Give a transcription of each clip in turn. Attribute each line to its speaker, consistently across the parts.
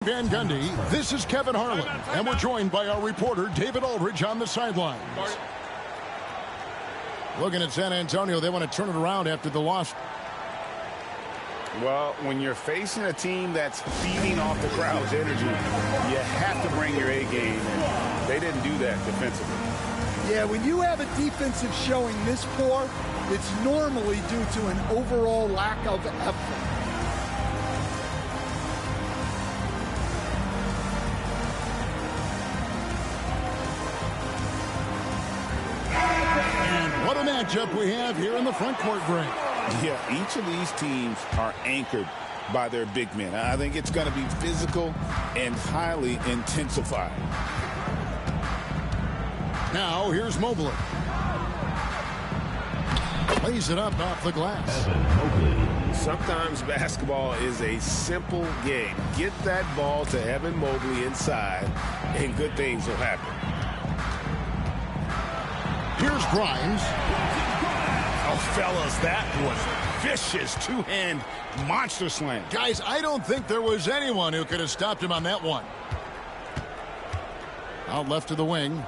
Speaker 1: Van Gundy. This is Kevin Harlan, and we're joined by our reporter, David Aldridge, on the sidelines. Looking at San Antonio, they want to turn it around after the loss.
Speaker 2: Well, when you're facing a team that's feeding off the crowd's energy, you have to bring your A game, and they didn't do that defensively.
Speaker 3: Yeah, when you have a defensive showing this poor, it's normally due to an overall lack of effort.
Speaker 1: And what a matchup we have here in the front court, Greg.
Speaker 2: Yeah, each of these teams are anchored by their big men. I think it's going to be physical and highly intensified.
Speaker 1: Now, here's Mobley. Lays it up off the glass.
Speaker 2: Sometimes basketball is a simple game. Get that ball to Evan Mobley inside, and good things will happen.
Speaker 1: Here's Grimes.
Speaker 2: Oh, fellas, that was vicious two-hand monster slam.
Speaker 1: Guys, I don't think there was anyone who could have stopped him on that one. Out left to the wing.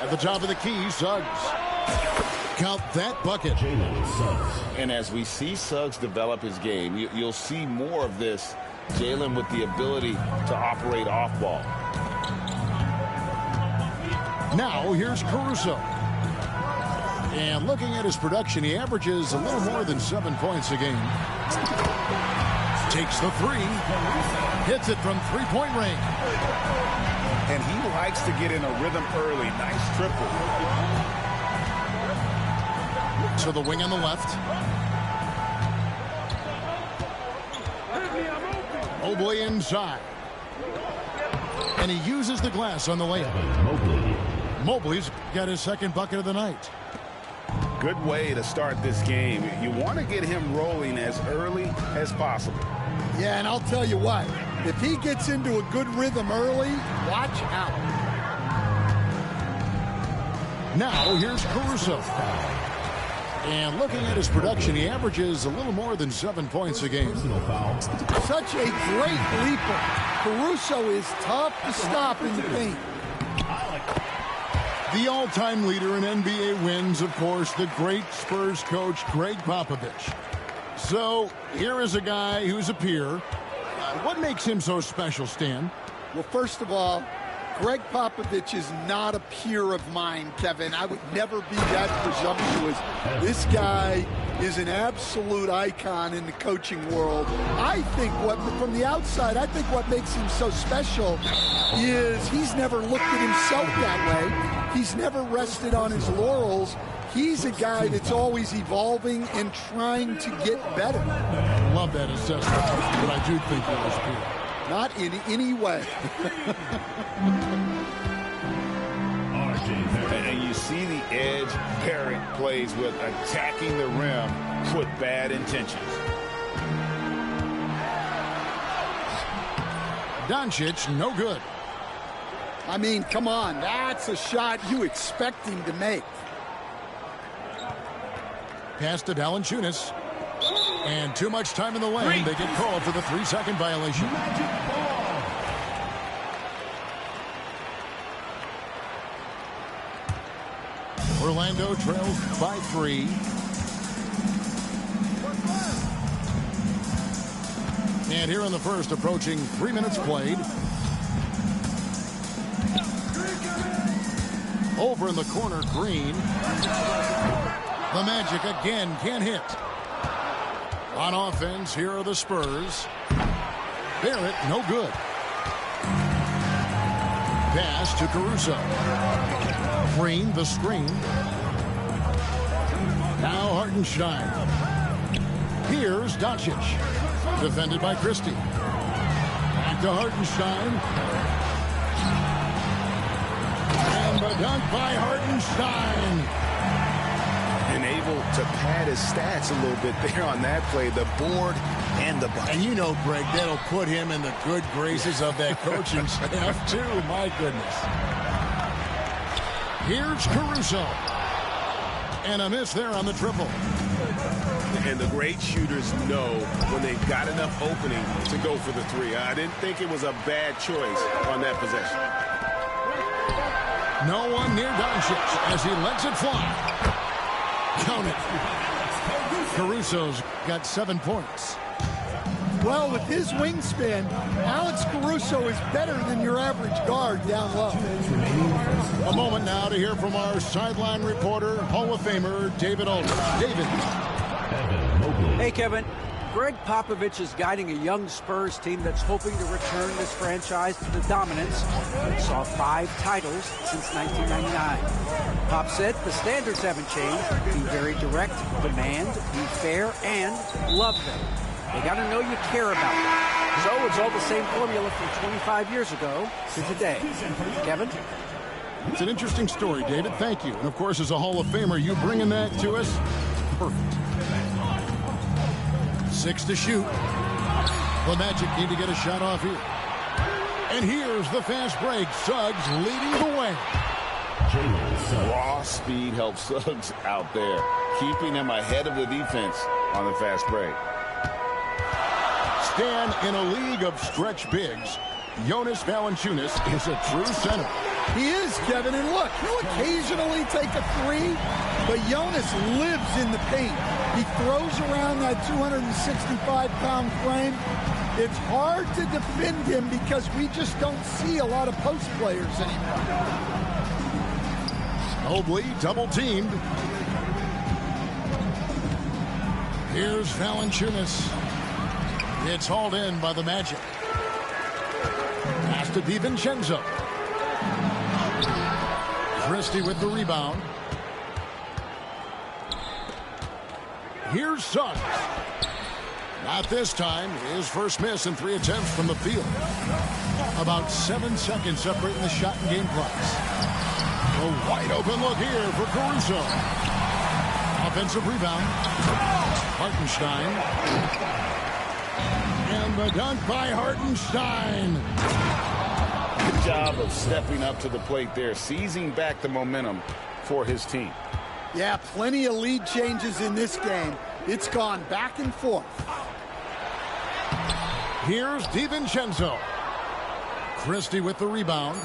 Speaker 1: At the top of the key, Suggs. Count that bucket.
Speaker 2: And as we see Suggs develop his game, you'll see more of this. Jalen with the ability to operate off ball.
Speaker 1: Now here's Caruso. And looking at his production, he averages a little more than 7 points a game. Takes the three. Hits it from three-point range.
Speaker 2: And he likes to get in a rhythm early. Nice triple.
Speaker 1: To the wing on the left. Mobley inside. And he uses the glass on the layup. Mobley's got his second bucket of the night.
Speaker 2: Good way to start this game. You want to get him rolling as early as possible.
Speaker 3: Yeah, and I'll tell you what. If he gets into a good rhythm early, watch out.
Speaker 1: Now here's Caruso. And looking at his production, he averages a little more than 7 points a game.
Speaker 3: Such a great leaper. Caruso is tough to stop in the paint.
Speaker 1: The all-time leader in NBA wins, of course, the great Spurs coach, Greg Popovich. So here is a guy who's a peer. What makes him so special, Stan?
Speaker 3: Well, first of all, Greg Popovich is not a peer of mine, Kevin. I would never be that presumptuous. This guy is an absolute icon in the coaching world. I think from the outside, I think what makes him so special is he's never looked at himself that way. He's never rested on his laurels. He's a guy that's always evolving and trying to get better.
Speaker 1: Love that assessment, but I do think it was peer.
Speaker 3: Not in any way.
Speaker 2: And you see the edge Barrett plays with, attacking the rim with bad intentions.
Speaker 1: Doncic, no good.
Speaker 3: I mean, come on. That's a shot you expect him to make.
Speaker 1: Pass to Valanciunas. And too much time in the lane. They get called for the 3-second violation. Orlando trails by 3. And here in the first, approaching 3 minutes played. Over in the corner, Green. The Magic again can't hit. On offense, here are the Spurs. Barrett, no good. Pass to Caruso. Green, the screen. Now Hartenstein. Here's Doncic. Defended by Christie. Back to Hartenstein. And the dunk by Hartenstein.
Speaker 2: And able to pad his stats a little bit there on that play. The board and the bucket.
Speaker 1: And you know, Greg, that'll put him in the good graces of that coaching staff, too. My goodness. Here's Caruso. And a miss there on the triple.
Speaker 2: And the great shooters know when they've got enough opening to go for the three. I didn't think it was a bad choice on that possession.
Speaker 1: No one near Doncic as he lets it fly. Count it. Caruso's got 7 points.
Speaker 3: Well, with his wingspan, Alex Caruso is better than your average guard down low.
Speaker 1: A moment now to hear from our sideline reporter, Hall of Famer David Aldridge. David.
Speaker 4: Hey, Kevin. Greg Popovich is guiding a young Spurs team that's hoping to return this franchise to the dominance that saw 5 titles since 1999. Pop said the standards haven't changed. Be very direct, demand, be fair, and love them. They got to know you care about them. So it's all the same formula from 25 years ago to today. Kevin?
Speaker 1: It's an interesting story, David. Thank you. And, of course, as a Hall of Famer, you bringing that to us? Perfect. 6 to shoot. The Magic need to get a shot off here. And here's the fast break. Suggs leading the way.
Speaker 5: Raw speed helps Suggs out there, keeping him ahead of the defense on the fast break.
Speaker 1: Stan, in a league of stretch bigs, Jonas Valanciunas is a true center.
Speaker 3: He is, Kevin, and look, he'll occasionally take a three, but Jonas lives in the paint. He throws around that 265-pound frame. It's hard to defend him because we just don't see a lot of post players anymore.
Speaker 1: Mobley double-teamed. Here's Valanciunas. It's hauled in by the Magic. Pass to DiVincenzo. Christie with the rebound. Here's Suggs. Not this time. His first miss in 3 attempts from the field. About 7 seconds separating the shot and game clocks. A wide open look here for Caruso. Offensive rebound. Hartenstein. And the dunk by Hartenstein.
Speaker 5: Good job of stepping up to the plate there, seizing back the momentum for his team.
Speaker 3: Yeah, plenty of lead changes in this game. It's gone back and forth.
Speaker 1: Here's DiVincenzo. Christie with the rebound.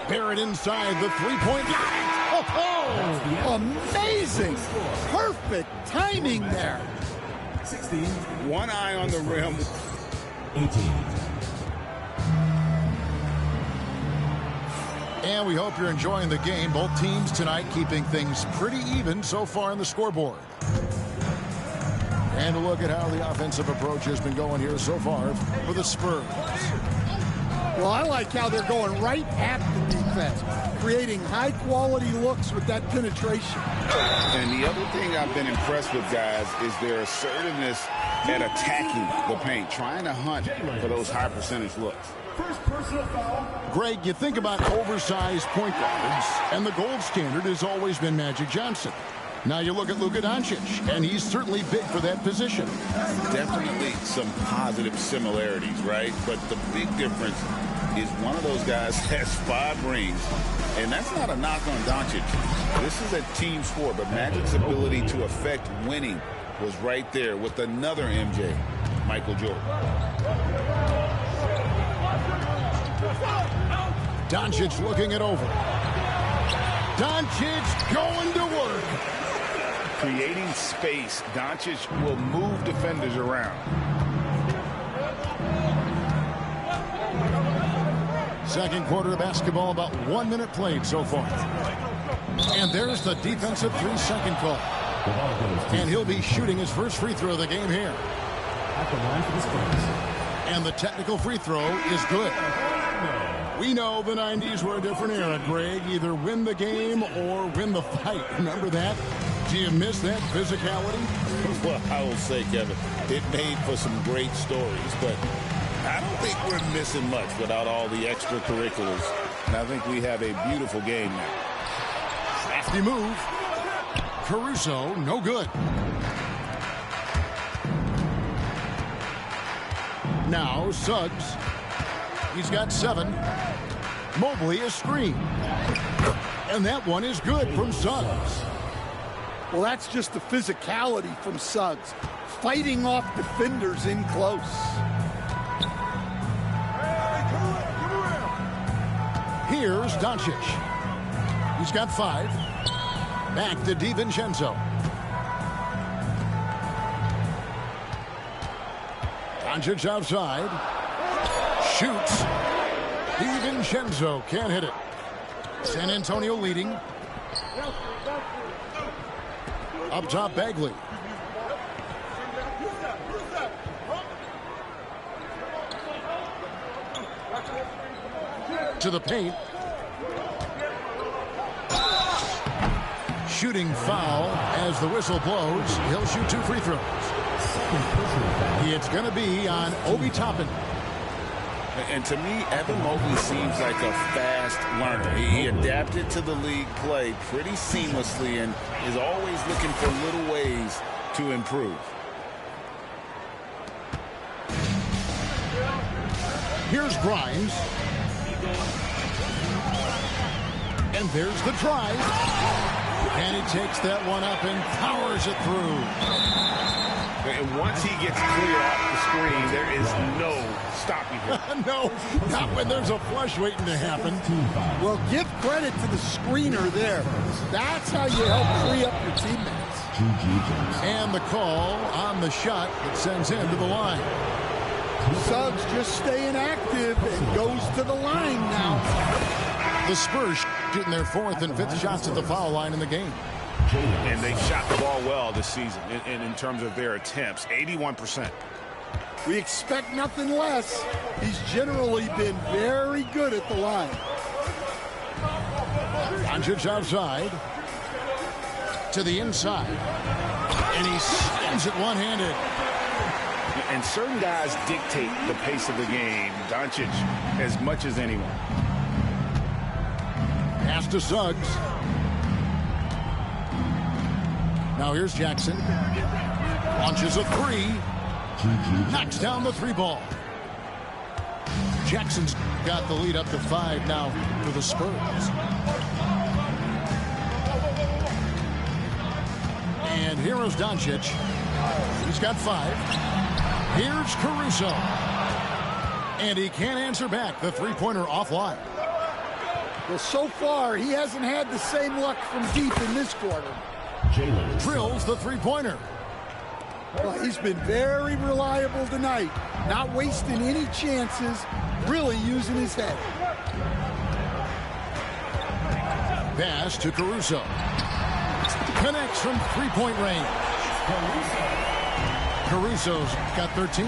Speaker 1: Barrett inside the three-point line. Oh, amazing. Perfect timing there.
Speaker 5: 16. One eye on the rim.
Speaker 6: 18.
Speaker 1: And we hope you're enjoying the game. Both teams tonight keeping things pretty even so far on the scoreboard. And a look at how the offensive approach has been going here so far for the Spurs.
Speaker 3: Well, I like how they're going right at the defense, creating high-quality looks with that penetration.
Speaker 5: And the other thing I've been impressed with, guys, is their assertiveness at attacking the paint, trying to hunt for those high-percentage looks.
Speaker 1: Greg, you think about oversized point guards, and the gold standard has always been Magic Johnson. Now you look at Luka Doncic, and he's certainly big for that position.
Speaker 5: Definitely some positive similarities, right? But the big difference is one of those guys has 5 rings, and that's not a knock on Doncic. This is a team sport, but Magic's ability to affect winning was right there with another MJ, Michael Jordan.
Speaker 1: Doncic looking it over. Doncic going to work.
Speaker 5: Creating space, Doncic will move defenders around.
Speaker 1: Second quarter of basketball, about 1 minute played so far. And there's the defensive 3-second call. And he'll be shooting his first free throw of the game here. And the technical free throw is good. We know the 90s were a different era, Greg. Either win the game or win the fight. Remember that? Do you miss that physicality?
Speaker 5: Well, I will say, Kevin, it made for some great stories, but I don't think we're missing much without all the extracurriculars. And I think we have a beautiful game now.
Speaker 1: Crafty move. Caruso, no good. Now, Suggs. He's got 7. Mobley a screen. And that one is good from Suggs.
Speaker 3: Well, that's just the physicality from Suggs, fighting off defenders in close.
Speaker 1: Here's Doncic. He's got 5. Back to DiVincenzo. Doncic outside. Shoots. DiVincenzo can't hit it. San Antonio leading. Up top, Bagley. To the paint. Shooting foul as the whistle blows. He'll shoot 2 free throws. It's going to be on Obi Toppin.
Speaker 5: And to me, Evan Mobley seems like a fast learner. He adapted to the league play pretty seamlessly and is always looking for little ways to improve.
Speaker 1: Here's Grimes. And there's the drive. And he takes that one up and powers it through.
Speaker 2: And once he gets clear off the screen, there is no stopping him.
Speaker 1: No, not when there's a flush waiting to happen.
Speaker 3: Well, give credit to the screener there. That's how you help free up your teammates.
Speaker 1: And the call on the shot that sends him to the line.
Speaker 3: Suggs just staying active and goes to the line now.
Speaker 1: The Spurs shooting their 4th and 5th shots at the foul line in the game.
Speaker 2: And they shot the ball well this season in terms of their attempts, 81%.
Speaker 3: We expect nothing less. He's generally been very good at the line.
Speaker 1: Doncic outside. To the inside. And he spins it one-handed.
Speaker 2: And certain guys dictate the pace of the game. Doncic as much as anyone.
Speaker 1: Pass to Suggs. Now here's Jackson. Launches a 3. Knocks down the 3 ball. Jackson's got the lead up to 5 now for the Spurs. And here is Doncic. He's got 5. Here's Caruso. And he can't answer back. The 3-pointer offline.
Speaker 3: Well, so far, he hasn't had the same luck from deep in this quarter.
Speaker 1: Drills the 3-pointer.
Speaker 3: Well, he's been very reliable tonight. Not wasting any chances, really using his head.
Speaker 1: Pass to Caruso. Connects from 3-point range. Caruso's got 13.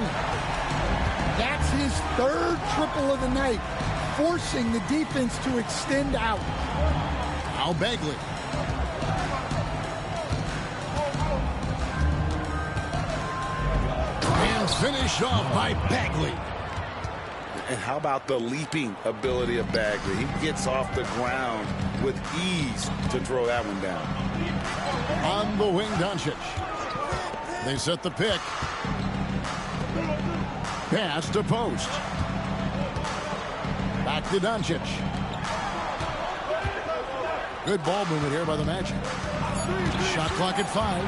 Speaker 3: That's his 3rd triple of the night, forcing the defense to extend out.
Speaker 1: Now Bagley. And finished off by Bagley.
Speaker 5: And how about the leaping ability of Bagley? He gets off the ground with ease to throw that one down.
Speaker 1: On the wing, Doncic. They set the pick. Pass to Post. Back to Doncic. Good ball movement here by the Magic. Shot clock at 5.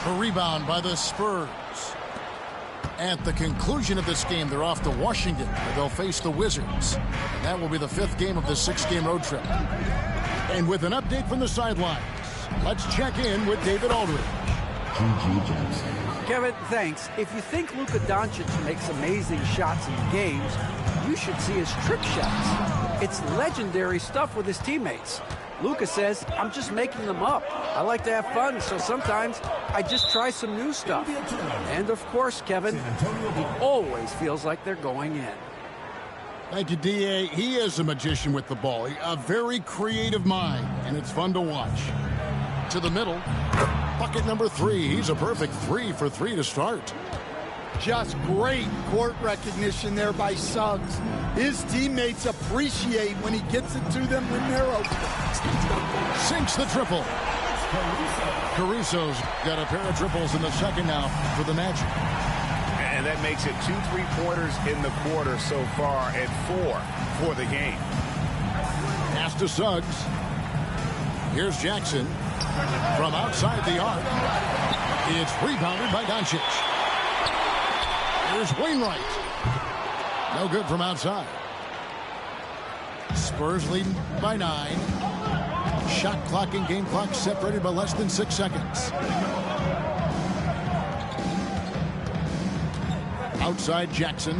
Speaker 1: A rebound by the Spurs. At the conclusion of this game, they're off to Washington, where they'll face the Wizards. And that will be the 5th game of the 6-game road trip. And with an update from the sidelines, let's check in with David Aldridge.
Speaker 4: Kevin, thanks. If you think Luka Doncic makes amazing shots in games, you should see his trick shots. It's legendary stuff with his teammates. Luka says, I'm just making them up. I like to have fun, so sometimes I just try some new stuff. And of course, Kevin, he always feels like they're going in.
Speaker 1: Thank you, D.A. He is a magician with the ball. A very creative mind, and it's fun to watch. To the middle. Bucket number 3. He's a perfect 3 for 3 to start.
Speaker 3: Just great court recognition there by Suggs. His teammates appreciate when he gets it to them when they're open.
Speaker 1: Sinks the triple. Caruso's got a pair of triples in the second now for the Magic.
Speaker 2: And that makes it 2 3-pointers in the quarter so far and 4 for the game.
Speaker 1: Pass to Suggs. Here's Jackson from outside the arc. It's rebounded by Doncic. Here's Wainwright. No good from outside. Spurs leading by 9. Shot clock and game clock separated by less than 6 seconds. Outside Jackson.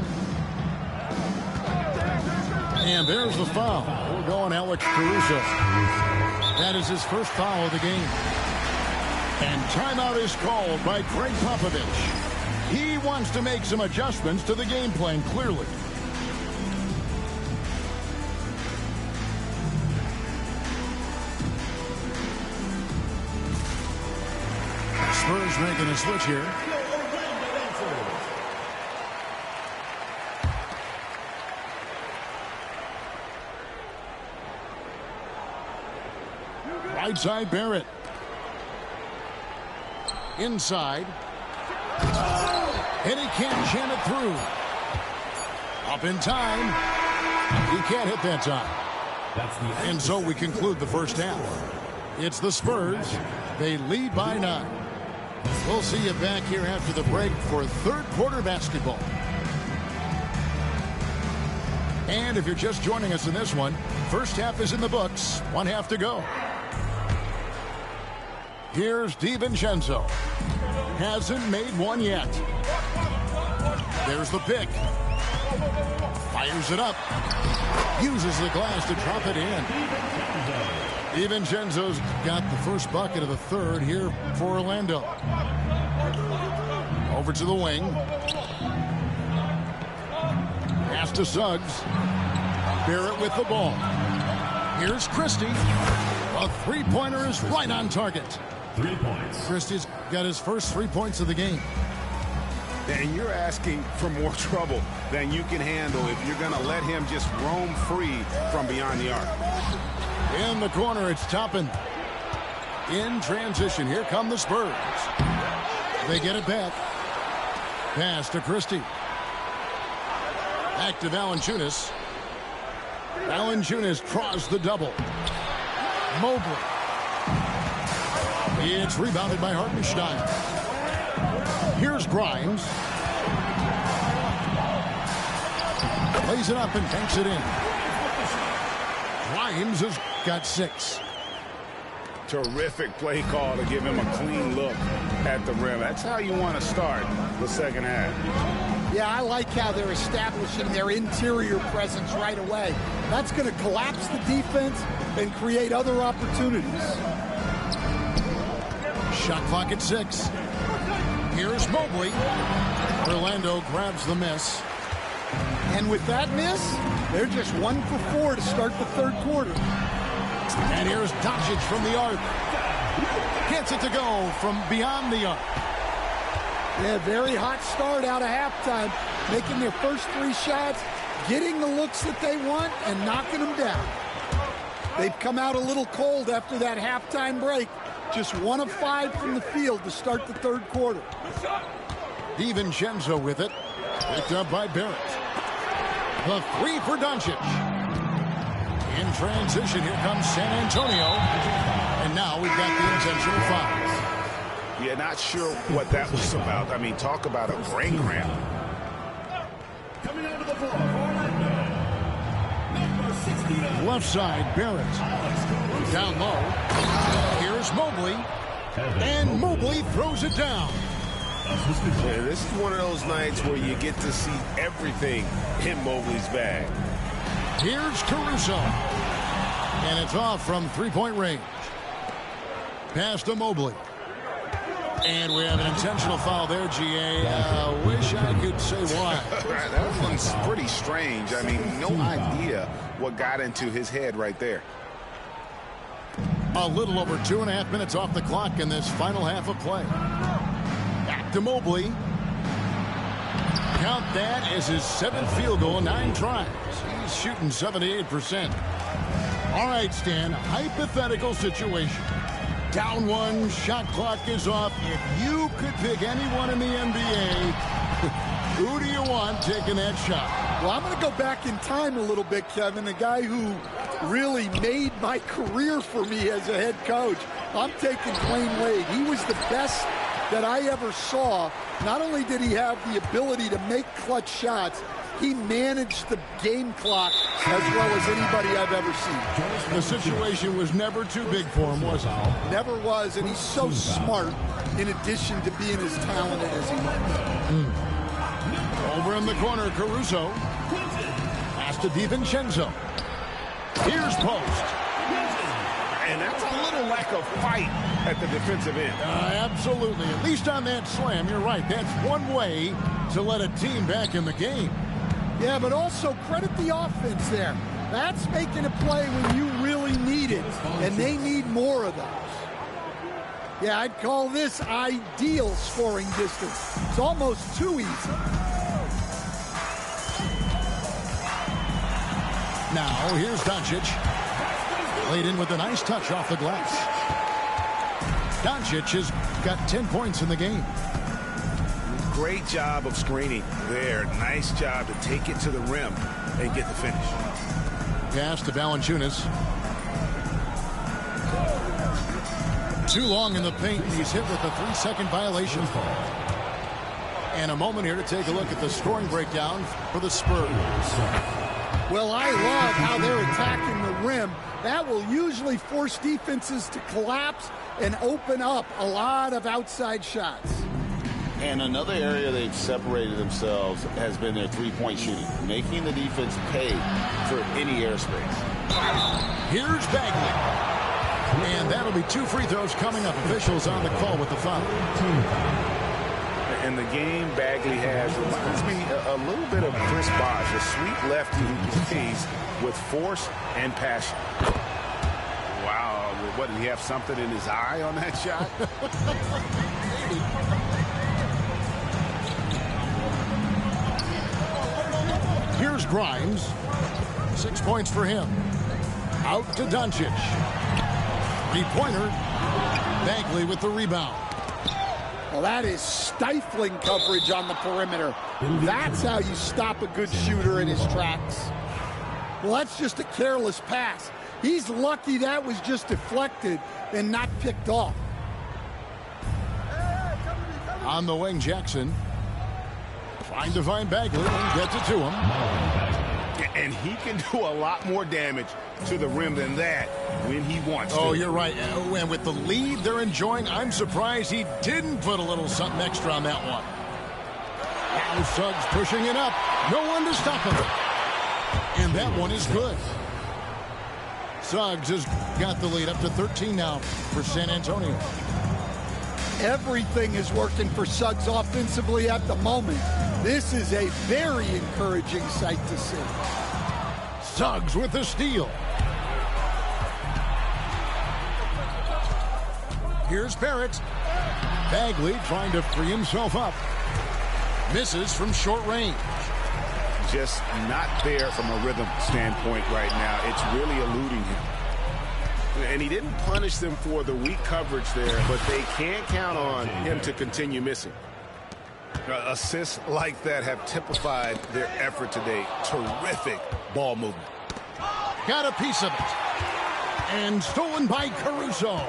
Speaker 1: And there's the foul. We're going Alex Caruso. That is his first foul of the game. And timeout is called by Greg Popovich. He wants to make some adjustments to the game plan, clearly. Spurs making a switch here. Right side, Barrett. Inside. And he can't jam it through. Up in time. He can't hit that time. And so we conclude the first half. It's the Spurs. They lead by 9. We'll see you back here after the break for third quarter basketball. And if you're just joining us in this one, first half is in the books. 1 half to go. Here's DiVincenzo. Hasn't made one yet. There's the pick. Fires it up. Uses the glass to drop it in. DiVincenzo's got the first bucket of the third here for Orlando. Over to the wing. Pass to Suggs. Barrett with the ball. Here's Christie. A three-pointer is right on target.
Speaker 6: 3 points.
Speaker 1: Christie's got his first 3 points of the game.
Speaker 2: And you're asking for more trouble than you can handle if you're going to let him just roam free from beyond the arc.
Speaker 1: In the corner, it's Toppin. In transition, here come the Spurs. They get it back. Pass to Christie. Back to Valanciunas. Valanciunas draws the double. Mobley. It's rebounded by Hartenstein. Here's Grimes. Plays it up and banks it in. Grimes has got 6.
Speaker 2: Terrific play call to give him a clean look at the rim. That's how you want to start the second half.
Speaker 3: Yeah, I like how they're establishing their interior presence right away. That's going to collapse the defense and create other opportunities.
Speaker 1: Shot clock at 6. Here's Mobley. Orlando grabs the miss.
Speaker 3: And with that miss, they're just 1 for 4 to start the third quarter.
Speaker 1: And here's Doncic from the arc. Gets it to go from beyond the arc.
Speaker 3: Yeah, very hot start out of halftime, making their first 3 shots, getting the looks that they want, and knocking them down. They've come out a little cold after that halftime break. Just 1 of 5 from the field to start the third quarter.
Speaker 1: DiVincenzo with it. Picked up by Barrett. The 3 for Doncic. In transition, here comes San Antonio. And now we've got the intentional fouls.
Speaker 2: Yeah, not sure what that was about. I mean, talk about a brain cramp.
Speaker 6: Coming out of the floor, Orlando, number 69.
Speaker 1: Left side, Barrett. Down low. Here's Mobley. And Mobley throws it down.
Speaker 2: Yeah, this is one of those nights where you get to see everything in Mobley's bag.
Speaker 1: Here's Caruso. And it's off from 3-point range. Pass to Mobley. And we have an intentional foul there, GA. Wish I could say why.
Speaker 2: That one's pretty strange. I mean, no idea what got into his head right there.
Speaker 1: A little over 2.5 minutes off the clock in this final half of play. Back to Mobley. Count that as his 7th field goal, 9 tries. He's shooting 78%. All right, Stan, hypothetical situation. Down 1, shot clock is off. If you could pick anyone in the NBA, who do you want taking that shot?
Speaker 3: Well, I'm going to go back in time a little bit, Kevin. A guy who really made my career for me as a head coach. I'm taking Dwayne Wade. He was the best that I ever saw. Not only did he have the ability to make clutch shots, he managed the game clock as well as anybody I've ever seen.
Speaker 1: The situation was never too big for him, was it?
Speaker 3: Never was, and he's so smart in addition to being as talented as he was.
Speaker 1: Over in the corner, Caruso. Pass to DiVincenzo. Here's post.
Speaker 2: And that's a little lack of fight at the defensive end.
Speaker 1: Absolutely. At least on that slam, you're right. That's one way to let a team back in the game.
Speaker 3: Yeah, but also credit the offense there. That's making a play when you really need it, and they need more of those. Yeah, I'd call this ideal scoring distance. It's almost too easy.
Speaker 1: Now, here's Doncic. Laid in with a nice touch off the glass. Doncic has got 10 points in the game.
Speaker 2: Great job of screening there. Nice job to take it to the rim and get the finish.
Speaker 1: Pass to Valanciunas. Too long in the paint. He's hit with a 3-second violation. And a moment here to take a look at the scoring breakdown for the Spurs.
Speaker 3: Well, I love how they're attacking the rim. That will usually force defenses to collapse and open up a lot of outside shots.
Speaker 5: And another area they've separated themselves has been their three-point shooting, making the defense pay for any airspace.
Speaker 1: Here's Bagley. And that'll be 2 free throws coming up. Officials on the call with the foul.
Speaker 2: And the game Bagley has reminds me a little bit of Chris Bosh, a sweet lefty who plays with force and passion. Wow, what, did he have something in his eye on that shot?
Speaker 1: Here's Grimes. 6 points for him. Out to Doncic. Three-pointer. Bagley with the rebound.
Speaker 3: Well, that is stifling coverage on the perimeter. That's how you stop a good shooter in his tracks. Well, that's just a careless pass. He's lucky that was just deflected and not picked off.
Speaker 1: On the wing, Jackson. Trying to find Bagley and gets it to him.
Speaker 2: And he can do a lot more damage to the rim than that when he wants to.
Speaker 1: Oh, you're right. And with the lead they're enjoying, I'm surprised he didn't put a little something extra on that one. Now Suggs pushing it up. No one to stop him. And that one is good. Suggs has got the lead up to 13 now for San Antonio.
Speaker 3: Everything is working for Suggs offensively at the moment. This is a very encouraging sight to see.
Speaker 1: Suggs with the steal. Here's Barrett. Bagley trying to free himself up. Misses from short range.
Speaker 2: Just not there from a rhythm standpoint right now. It's really eluding him. And he didn't punish them for the weak coverage there, but they can't count on him to continue missing. Assists like that have typified their effort today. Terrific ball movement.
Speaker 1: Got a piece of it. And stolen by Caruso.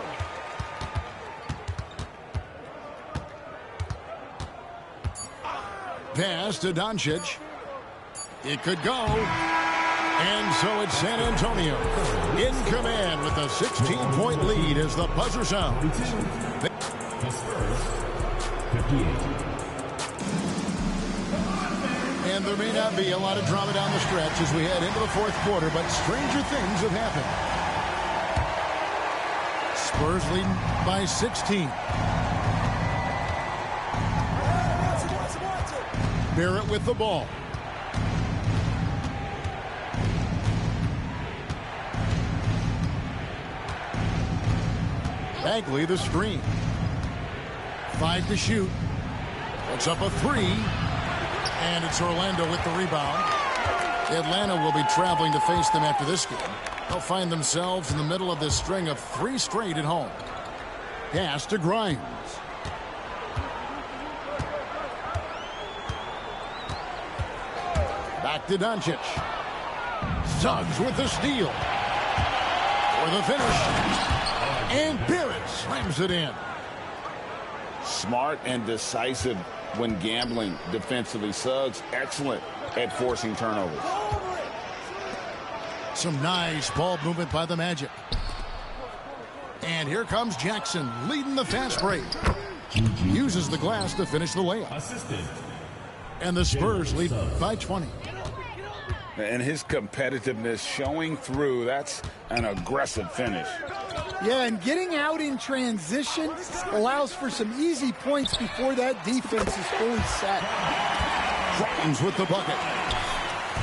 Speaker 1: Pass to Doncic. It could go. And so it's San Antonio in command with a 16-point lead as the buzzer sounds.
Speaker 6: The Spurs, 58.
Speaker 1: And there may not be a lot of drama down the stretch as we head into the fourth quarter, but stranger things have happened. Spurs leading by 16. Barrett with the ball. Bagley the screen. 5 to shoot. Puts up a 3. And it's Orlando with the rebound. Atlanta will be traveling to face them after this game. They'll find themselves in the middle of this string of 3 straight at home. Pass to Grimes. Back to Doncic. Suggs with the steal. For the finish. And Barrett slams it in.
Speaker 5: Smart and decisive when gambling defensively. Suggs excellent at forcing turnovers.
Speaker 1: Some nice ball movement by the Magic. And here comes Jackson leading the fast break. Uses the glass to finish the layup. And the Spurs lead by 20.
Speaker 5: And his competitiveness showing through. That's an aggressive finish.
Speaker 3: Yeah, and getting out in transition allows for some easy points before that defense is fully set.
Speaker 1: Grimes with the bucket.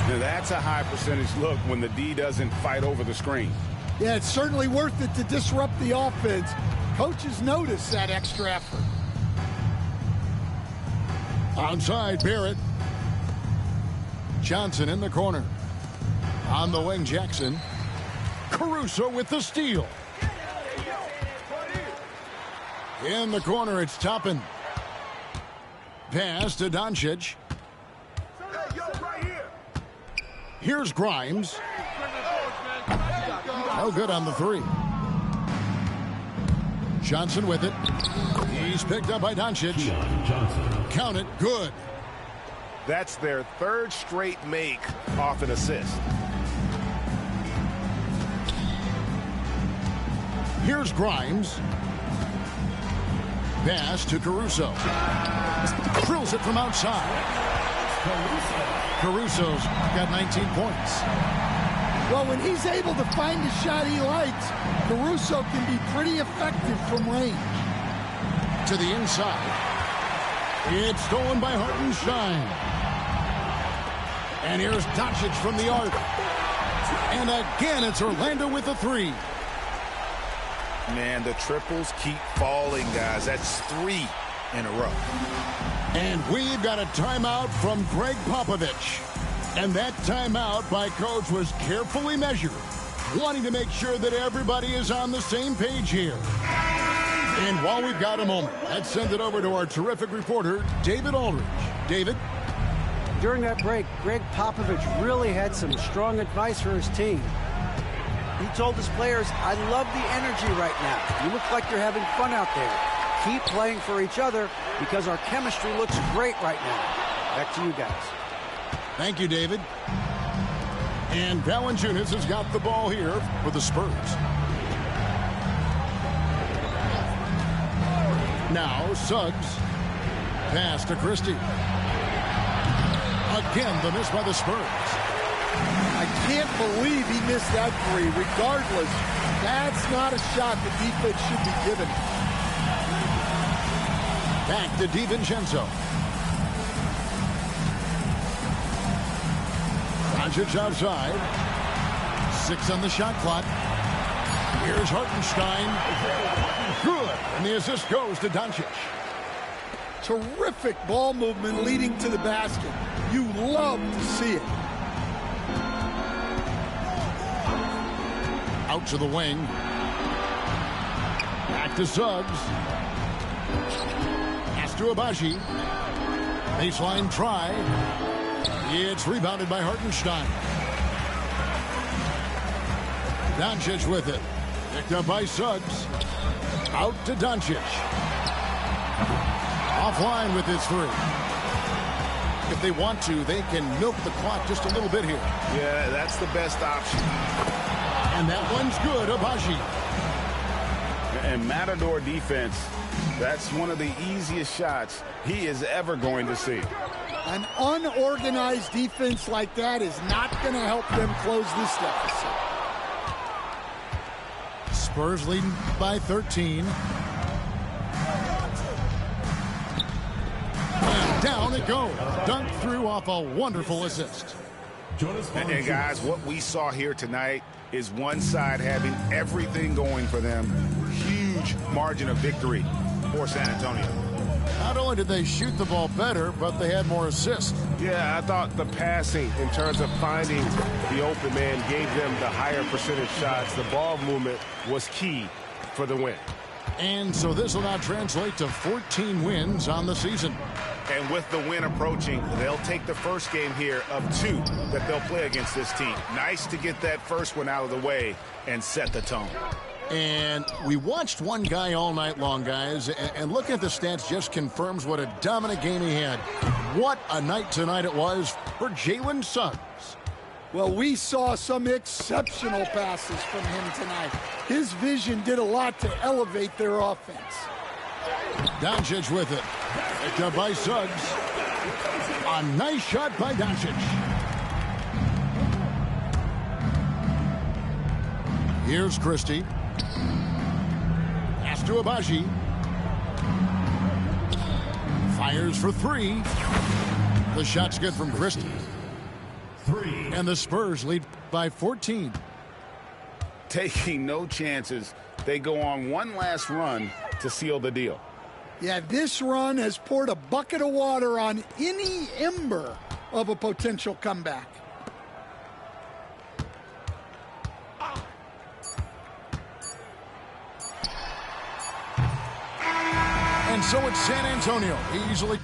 Speaker 2: Now that's a high percentage look when the D doesn't fight over the screen.
Speaker 3: Yeah, it's certainly worth it to disrupt the offense. Coaches notice that extra effort.
Speaker 1: Outside, Barrett. Johnson in the corner. On the wing, Jackson. Caruso with the steal. In the corner, it's Toppin. Pass to Doncic. Here's Grimes. No good on the three. Johnson with it. He's picked up by Doncic. Count it. Good.
Speaker 2: That's their third straight make off an assist.
Speaker 1: Here's Grimes. Pass to Caruso. Drills it from outside. Caruso's got 19 points.
Speaker 3: Well, when he's able to find a shot he likes, Caruso can be pretty effective from range.
Speaker 1: To the inside. It's stolen by Hartenstein. And here's Doncic from the arc. And again, it's Orlando with the three.
Speaker 2: Man, the triples keep falling, guys. That's 3 in a row.
Speaker 1: And we've got a timeout from Greg Popovich. And that timeout by Coach was carefully measured, wanting to make sure that everybody is on the same page here. And while we've got a moment, let's send it over to our terrific reporter, David Aldridge. David?
Speaker 4: During that break, Greg Popovich really had some strong advice for his team. He told his players, I love the energy right now. You look like you're having fun out there. Keep playing for each other because our chemistry looks great right now. Back to you guys.
Speaker 1: Thank you, David. And Valanciunas has got the ball here for the Spurs. Now Suggs. Pass to Christie. Again, the miss by the Spurs.
Speaker 3: I can't believe he missed that three. Regardless, that's not a shot the defense should be given.
Speaker 1: Back to DiVincenzo. Doncic outside. 6 on the shot clock. Here's Hartenstein. Good. And the assist goes to Doncic.
Speaker 3: Terrific ball movement leading to the basket. You love to see it.
Speaker 1: Out to the wing. Back to Suggs. Pass to Abaji. Baseline try. It's rebounded by Hartenstein. Doncic with it. Picked up by Suggs. Out to Doncic. Offline with his three. If they want to, they can milk the clock just a little bit here.
Speaker 2: Yeah, that's the best option.
Speaker 1: And that one's good, Abaji.
Speaker 2: And Matador defense, that's one of the easiest shots he is ever going to see.
Speaker 3: An unorganized defense like that is not going to help them close this deficit.
Speaker 1: Spurs leading by 13. And down it goes. Dunked through off a wonderful assist.
Speaker 2: And guys, what we saw here tonight is one side having everything going for them. Huge margin of victory for San Antonio.
Speaker 1: Not only did they shoot the ball better, but they had more assists.
Speaker 2: Yeah, I thought the passing in terms of finding the open man gave them the higher percentage shots. The ball movement was key for the win.
Speaker 1: And so this will now translate to 14 wins on the season.
Speaker 2: And with the win approaching, they'll take the first game here of 2 that they'll play against this team. Nice to get that first one out of the way and set the tone.
Speaker 1: And we watched one guy all night long, guys, and looking at the stats just confirms what a dominant game he had. What a night tonight it was for Jalen Suggs.
Speaker 3: Well, we saw some exceptional passes from him tonight. His vision did a lot to elevate their offense.
Speaker 1: Doncic with it. Picked up by Suggs. A nice shot by Doncic. Here's Christie. Pass to Abaji. Fires for 3. The shot's good from Christie.
Speaker 6: 3.
Speaker 1: And the Spurs lead by 14.
Speaker 5: Taking no chances. They go on one last run to seal the deal.
Speaker 3: Yeah, this run has poured a bucket of water on any ember of a potential comeback.
Speaker 1: And so it's San Antonio easily